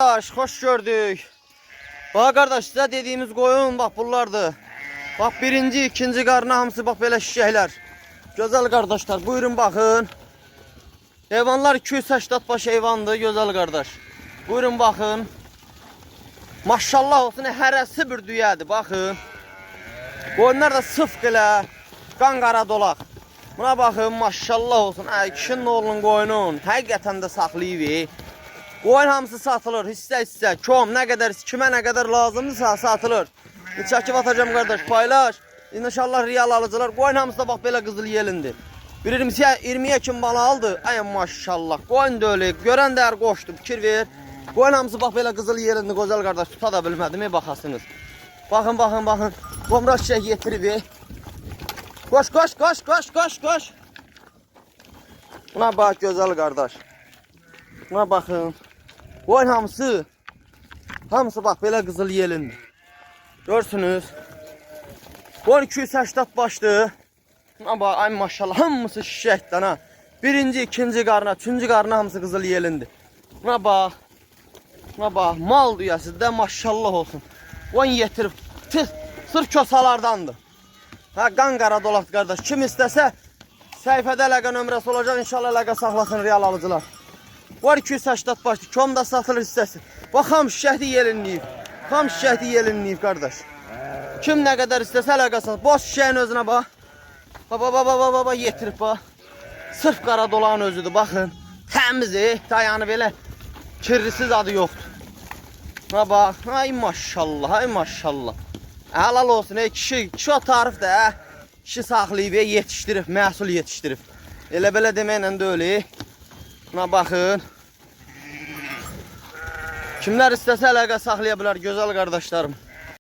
Hoş gördük. Bak kardeş, size dediğimiz koyun bak bunlardı. Bak birinci, ikinci qarna hamısı bak belə şişəklər. Gözəl kardeşler, buyurun bakın. Heyvanlar 280 baş heyvandır gözəl kardeş. Buyurun bakın. Maşallah olsun, hərəsi bir düyədir bakın. Koyunlar da sıfq elə, qan qara dolaq. Buna bakın, maşallah olsun. Kişinin oğlunun koyunun həqiqətən də saxlayıb. Koyun hamısı satılır, hissə, kom, nə qədər, kimə nə qədər lazımdırsa satılır. Çəkib atacağım kardeş, paylaş. İnşallah real alıcılar. Koyun hamısı da bak belə qızıl yelindir. Bir 20'ye kim bana aldı? Ay maşallah. Koyun da öyle, görən dəyər qoşdu, fikir ver. Koyun hamısı bak belə qızıl yelindir, gözəl kardeş. Tuta da bilmədim, baxasınız. Bakın. Qomra çiçək getirib. Koş. Buna bak gözəl kardeş. Buna bakın. Koyun hamısı bak belə qızıl yelindir. Görsünüz. Koyun 280 başdı. Buna bak, ay maşallah, hamısı şişəkdən ha. Birinci, ikinci qarna, üçüncü qarna hamısı qızıl yelindir. Buna bak. Mal düyəsi də maşallah olsun. Koyun yetirib. Sırf kösalardandır. Ha, qan qara dolaq qardaş. Kim istəsə səhifədə əlaqə nömrəsi olacaq. İnşallah əlaqə saxlasın real alıcılar. Var 280 başlı. Kom da satılır istəsin. Bax, ham şişəkli yelinliyib qardaş. Kim nə qədər istəsə əlaqə saxlasın. Boş şişəyin özünə bax. Baba yetirib bax. Sırf qara dolağın özüdür. Baxın. Təmiz, dayanı belə kirrisiz adı yoxdur. Ha bax. Ay maşallah. Helal olsun kişi o tarif də kişi saxlayıb, yetişdirib, məhsul yetişdirib. Elə belə deməklə də öyle. Buna baxın. Kimlər istəsə əlaqə saxlaya bilər gözəl qardaşlarım.